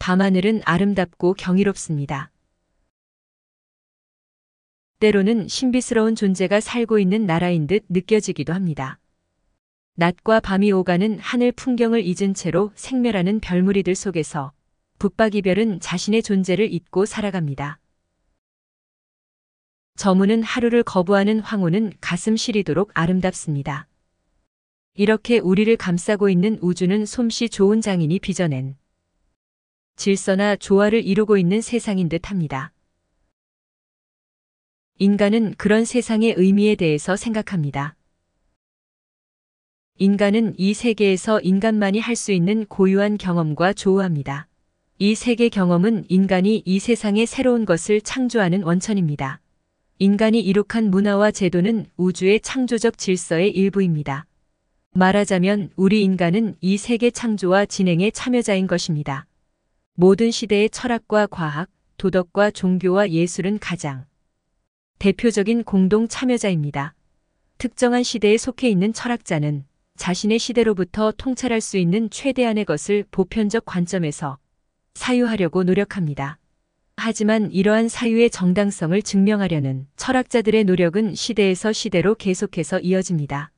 밤하늘은 아름답고 경이롭습니다. 때로는 신비스러운 존재가 살고 있는 나라인 듯 느껴지기도 합니다. 낮과 밤이 오가는 하늘 풍경을 잊은 채로 생멸하는 별무리들 속에서 붙박이별은 자신의 존재를 잊고 살아갑니다. 저무는 하루를 거부하는 황혼은 가슴 시리도록 아름답습니다. 이렇게 우리를 감싸고 있는 우주는 솜씨 좋은 장인이 빚어낸 질서나 조화를 이루고 있는 세상인 듯 합니다. 인간은 그런 세상의 의미에 대해서 생각합니다. 인간은 이 세계에서 인간만이 할 수 있는 고유한 경험과 조우합니다. 이 세계 경험은 인간이 이 세상의 새로운 것을 창조하는 원천입니다. 인간이 이룩한 문화와 제도는 우주의 창조적 질서의 일부입니다. 말하자면 우리 인간은 이 세계 창조와 진행의 참여자인 것입니다. 모든 시대의 철학과 과학, 도덕과 종교와 예술은 가장 대표적인 공동 참여자입니다. 특정한 시대에 속해 있는 철학자는 자신의 시대로부터 통찰할 수 있는 최대한의 것을 보편적 관점에서 사유하려고 노력합니다. 하지만 이러한 사유의 정당성을 증명하려는 철학자들의 노력은 시대에서 시대로 계속해서 이어집니다.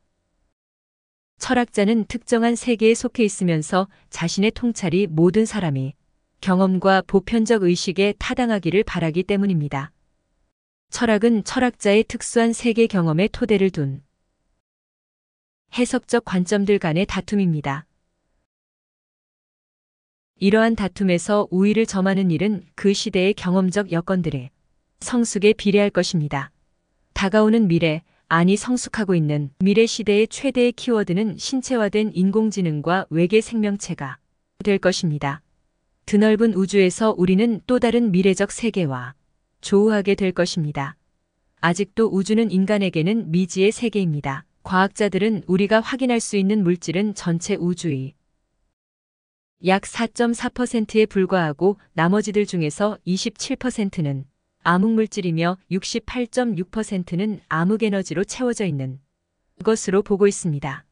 철학자는 특정한 세계에 속해 있으면서 자신의 통찰이 모든 사람이 경험과 보편적 의식에 타당하기를 바라기 때문입니다. 철학은 철학자의 특수한 세계 경험에 토대를 둔 해석적 관점들 간의 다툼입니다. 이러한 다툼에서 우위를 점하는 일은 그 시대의 경험적 여건들의 성숙에 비례할 것입니다. 다가오는 미래, 아니 성숙하고 있는 미래 시대의 최대의 키워드는 신체화된 인공지능과 외계 생명체가 될 것입니다. 드넓은 우주에서 우리는 또 다른 미래적 세계와 조우하게 될 것입니다. 아직도 우주는 인간에게는 미지의 세계입니다. 과학자들은 우리가 확인할 수 있는 물질은 전체 우주의 약 4.4%에 불과하고 나머지들 중에서 27%는 암흑물질이며 68.6%는 암흑에너지로 채워져 있는 것으로 보고 있습니다.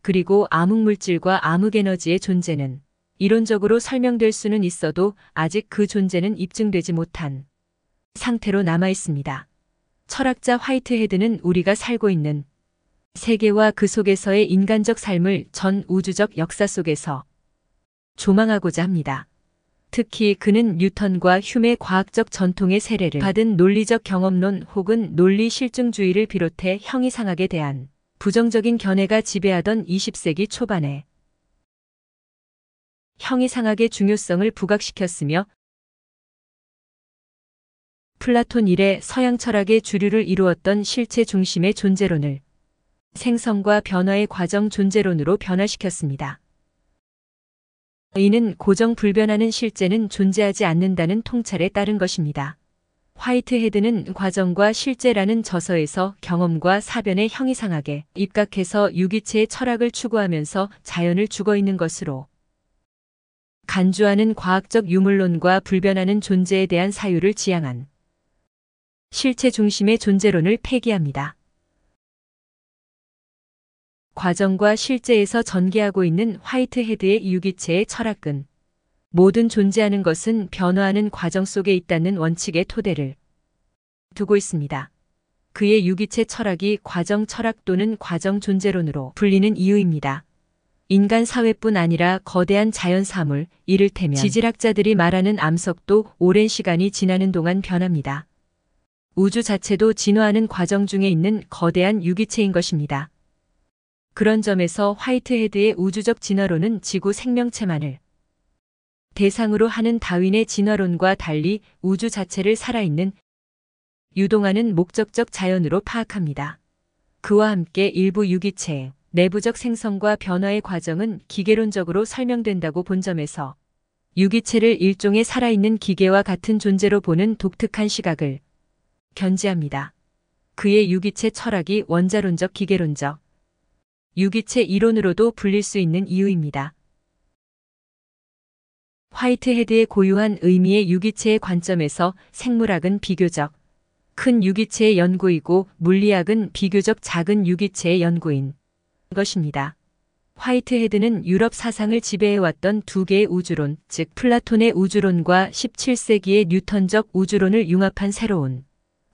그리고 암흑물질과 암흑에너지의 존재는 이론적으로 설명될 수는 있어도 아직 그 존재는 입증되지 못한 상태로 남아 있습니다. 철학자 화이트헤드는 우리가 살고 있는 세계와 그 속에서의 인간적 삶을 전 우주적 역사 속에서 조망하고자 합니다. 특히 그는 뉴턴과 휴메의 과학적 전통의 세례를 받은 논리적 경험론 혹은 논리 실증주의를 비롯해 형이상학에 대한 부정적인 견해가 지배하던 20세기 초반에 형이상학의 중요성을 부각시켰으며 플라톤 이래 서양 철학의 주류를 이루었던 실체 중심의 존재론을 생성과 변화의 과정 존재론으로 변화시켰습니다. 이는 고정불변하는 실제는 존재하지 않는다는 통찰에 따른 것입니다. 화이트헤드는 과정과 실제라는 저서에서 경험과 사변의 형이상학에 입각해서 유기체의 철학을 추구하면서 자연을 죽어있는 것으로 간주하는 과학적 유물론과 불변하는 존재에 대한 사유를 지향한 실체 중심의 존재론을 폐기합니다. 과정과 실제에서 전개하고 있는 화이트헤드의 유기체의 철학은 모든 존재하는 것은 변화하는 과정 속에 있다는 원칙의 토대를 두고 있습니다. 그의 유기체 철학이 과정 철학 또는 과정 존재론으로 불리는 이유입니다. 인간 사회뿐 아니라 거대한 자연 사물, 이를테면 지질학자들이 말하는 암석도 오랜 시간이 지나는 동안 변합니다. 우주 자체도 진화하는 과정 중에 있는 거대한 유기체인 것입니다. 그런 점에서 화이트헤드의 우주적 진화론은 지구 생명체만을 대상으로 하는 다윈의 진화론과 달리 우주 자체를 살아있는 유동하는 목적적 자연으로 파악합니다. 그와 함께 일부 유기체의 내부적 생성과 변화의 과정은 기계론적으로 설명된다고 본 점에서 유기체를 일종의 살아있는 기계와 같은 존재로 보는 독특한 시각을 견지합니다. 그의 유기체 철학이 원자론적 기계론적 유기체 이론으로도 불릴 수 있는 이유입니다. 화이트헤드의 고유한 의미의 유기체의 관점에서 생물학은 비교적 큰 유기체의 연구이고 물리학은 비교적 작은 유기체의 연구인 것입니다. 화이트헤드는 유럽 사상을 지배해왔던 두 개의 우주론, 즉 플라톤의 우주론과 17세기의 뉴턴적 우주론을 융합한 새로운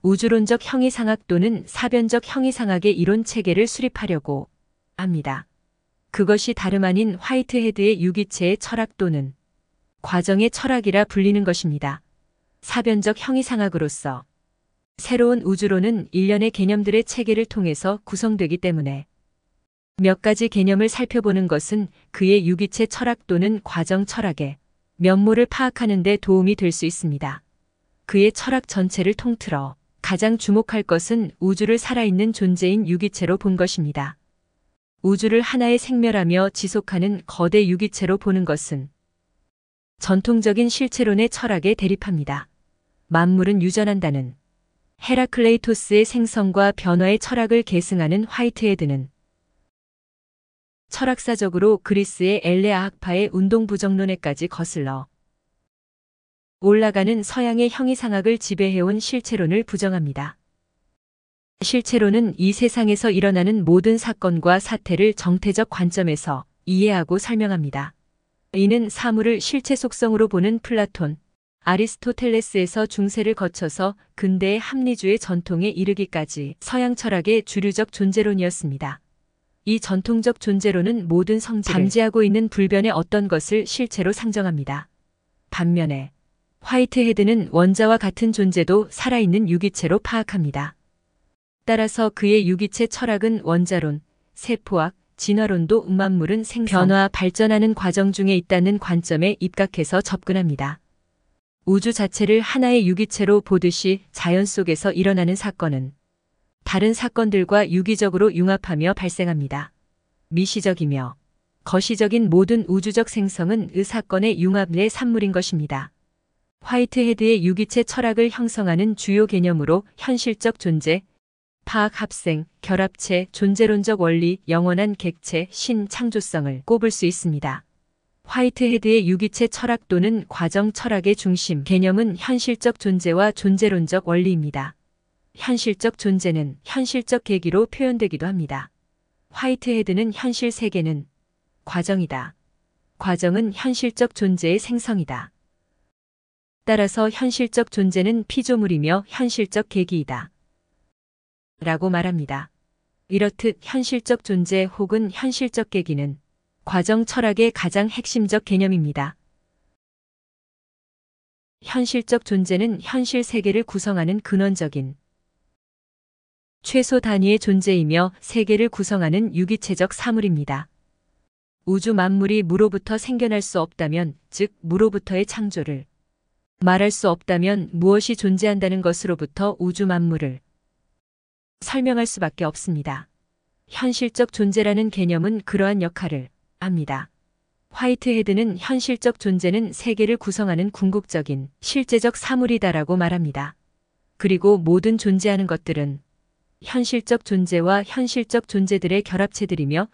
우주론적 형이상학 또는 사변적 형이상학의 이론 체계를 수립하려고 합니다. 그것이 다름 아닌 화이트헤드의 유기체의 철학 또는 과정의 철학이라 불리는 것입니다. 사변적 형이상학으로서 새로운 우주론은 일련의 개념들의 체계를 통해서 구성되기 때문에 몇 가지 개념을 살펴보는 것은 그의 유기체 철학 또는 과정 철학의 면모를 파악하는 데 도움이 될 수 있습니다. 그의 철학 전체를 통틀어 가장 주목할 것은 우주를 살아있는 존재인 유기체로 본 것입니다. 우주를 하나의 생멸하며 지속하는 거대 유기체로 보는 것은 전통적인 실체론의 철학에 대립합니다. 만물은 유전한다는 헤라클레이토스의 생성과 변화의 철학을 계승하는 화이트헤드는 철학사적으로 그리스의 엘레아학파의 운동부정론에까지 거슬러 올라가는 서양의 형이상학을 지배해온 실체론을 부정합니다. 실체론은 이 세상에서 일어나는 모든 사건과 사태를 정태적 관점에서 이해하고 설명합니다. 이는 사물을 실체 속성으로 보는 플라톤, 아리스토텔레스에서 중세를 거쳐서 근대의 합리주의 전통에 이르기까지 서양 철학의 주류적 존재론이었습니다. 이 전통적 존재론은 모든 성질을 잠재하고 있는 불변의 어떤 것을 실체로 상정합니다. 반면에 화이트헤드는 원자와 같은 존재도 살아있는 유기체로 파악합니다. 따라서 그의 유기체 철학은 원자론, 세포학, 진화론도 만물은 생성, 변화, 발전하는 과정 중에 있다는 관점에 입각해서 접근합니다. 우주 자체를 하나의 유기체로 보듯이 자연 속에서 일어나는 사건은 다른 사건들과 유기적으로 융합하며 발생합니다. 미시적이며 거시적인 모든 우주적 생성은 그 사건의 융합 내 산물인 것입니다. 화이트헤드의 유기체 철학을 형성하는 주요 개념으로 현실적 존재, 파악 합생, 결합체, 존재론적 원리, 영원한 객체, 신, 창조성을 꼽을 수 있습니다. 화이트헤드의 유기체 철학 또는 과정 철학의 중심 개념은 현실적 존재와 존재론적 원리입니다. 현실적 존재는 현실적 계기로 표현되기도 합니다. 화이트헤드는 현실 세계는 과정이다. 과정은 현실적 존재의 생성이다. 따라서 현실적 존재는 피조물이며 현실적 계기이다. 라고 말합니다. 이렇듯 현실적 존재 혹은 현실적 계기는 과정 철학의 가장 핵심적 개념입니다. 현실적 존재는 현실 세계를 구성하는 근원적인 최소 단위의 존재이며 세계를 구성하는 유기체적 사물입니다. 우주 만물이 무로부터 생겨날 수 없다면, 즉 무로부터의 창조를 말할 수 없다면 무엇이 존재한다는 것으로부터 우주 만물을 설명할 수밖에 없습니다. 현실적 존재라는 개념은 그러한 역할을 합니다. 화이트헤드는 현실적 존재는 세계를 구성하는 궁극적인 실제적 사물이다라고 말합니다. 그리고 모든 존재하는 것들은 현실적 존재와 현실적 존재들의 결합체들이며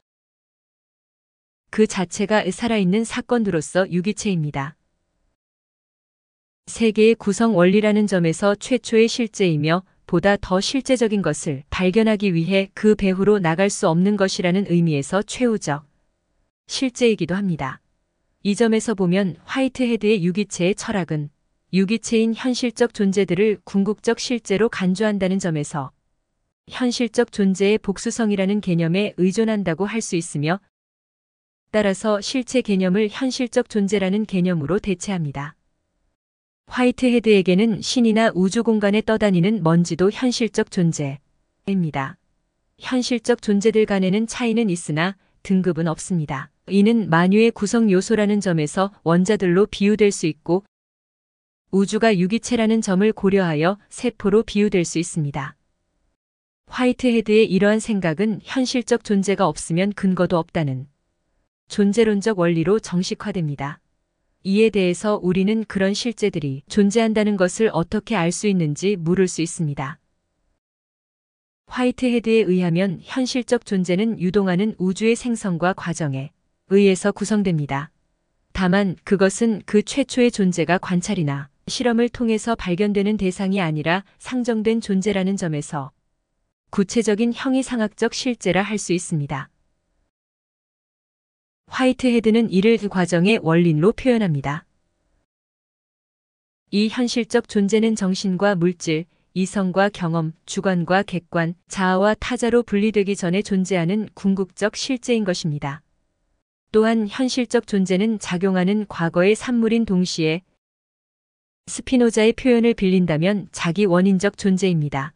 그 자체가 살아있는 사건으로서 유기체입니다. 세계의 구성 원리라는 점에서 최초의 실제이며 보다 더 실제적인 것을 발견하기 위해 그 배후로 나갈 수 없는 것이라는 의미에서 최후적 실제이기도 합니다. 이 점에서 보면 화이트헤드의 유기체의 철학은 유기체인 현실적 존재들을 궁극적 실제로 간주한다는 점에서 현실적 존재의 복수성이라는 개념에 의존한다고 할 수 있으며 따라서 실체 개념을 현실적 존재라는 개념으로 대체합니다. 화이트헤드에게는 신이나 우주 공간에 떠다니는 먼지도 현실적 존재입니다. 현실적 존재들 간에는 차이는 있으나 등급은 없습니다. 이는 만유의 구성 요소라는 점에서 원자들로 비유될 수 있고 우주가 유기체라는 점을 고려하여 세포로 비유될 수 있습니다. 화이트헤드의 이러한 생각은 현실적 존재가 없으면 근거도 없다는 존재론적 원리로 정식화됩니다. 이에 대해서 우리는 그런 실제들이 존재한다는 것을 어떻게 알 수 있는지 물을 수 있습니다. 화이트헤드에 의하면 현실적 존재는 유동하는 우주의 생성과 과정에 의해서 구성됩니다. 다만 그것은 그 최초의 존재가 관찰이나 실험을 통해서 발견되는 대상이 아니라 상정된 존재라는 점에서 구체적인 형이상학적 실제라 할 수 있습니다. 화이트헤드는 이를 그 과정의 원린으로 표현합니다. 이 현실적 존재는 정신과 물질, 이성과 경험, 주관과 객관, 자아와 타자로 분리되기 전에 존재하는 궁극적 실제인 것입니다. 또한 현실적 존재는 작용하는 과거의 산물인 동시에 스피노자의 표현을 빌린다면 자기 원인적 존재입니다.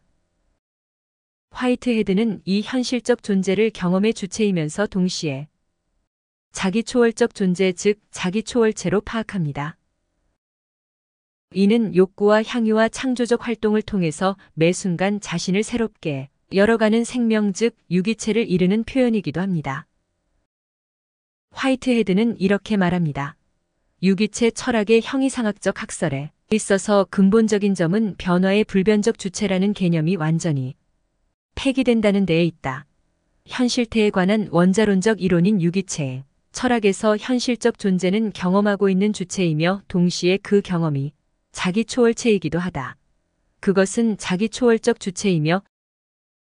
화이트헤드는 이 현실적 존재를 경험의 주체이면서 동시에 자기 초월적 존재 즉 자기 초월체로 파악합니다. 이는 욕구와 향유와 창조적 활동을 통해서 매 순간 자신을 새롭게 열어가는 생명 즉 유기체를 이르는 표현이기도 합니다. 화이트헤드는 이렇게 말합니다. 유기체 철학의 형이상학적 학설에 있어서 근본적인 점은 변화의 불변적 주체라는 개념이 완전히 폐기된다는 데에 있다. 현실태에 관한 원자론적 이론인 유기체 철학에서 현실적 존재는 경험하고 있는 주체이며 동시에 그 경험이 자기 초월체이기도 하다. 그것은 자기 초월적 주체이며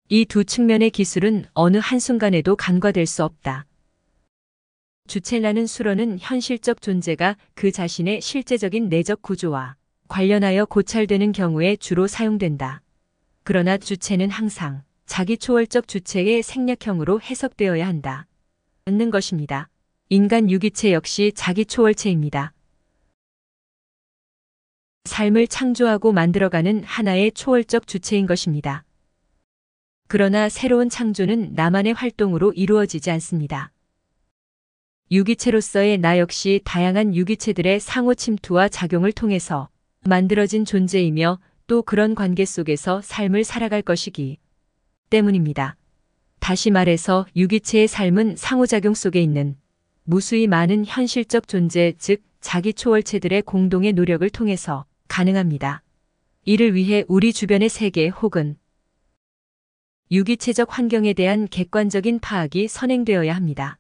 이 두 측면의 기술은 어느 한순간에도 간과될 수 없다. 주체라는 수로는 현실적 존재가 그 자신의 실제적인 내적 구조와 관련하여 고찰되는 경우에 주로 사용된다. 그러나 주체는 항상 자기 초월적 주체의 생략형으로 해석되어야 한다. 는 것입니다. 인간 유기체 역시 자기 초월체입니다. 삶을 창조하고 만들어가는 하나의 초월적 주체인 것입니다. 그러나 새로운 창조는 나만의 활동으로 이루어지지 않습니다. 유기체로서의 나 역시 다양한 유기체들의 상호 침투와 작용을 통해서 만들어진 존재이며 또 그런 관계 속에서 삶을 살아갈 것이기 때문입니다. 다시 말해서 유기체의 삶은 상호작용 속에 있는 무수히 많은 현실적 존재 즉 자기 초월체들의 공동의 노력을 통해서 가능합니다. 이를 위해 우리 주변의 세계 혹은 유기체적 환경에 대한 객관적인 파악이 선행되어야 합니다.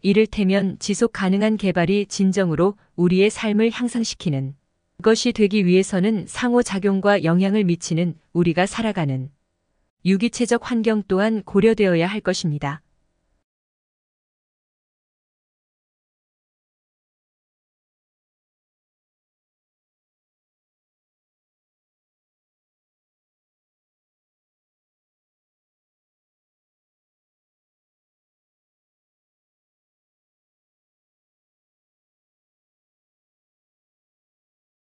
이를테면 지속 가능한 개발이 진정으로 우리의 삶을 향상시키는 것이 되기 위해서는 상호작용과 영향을 미치는 우리가 살아가는 유기체적 환경 또한 고려되어야 할 것입니다.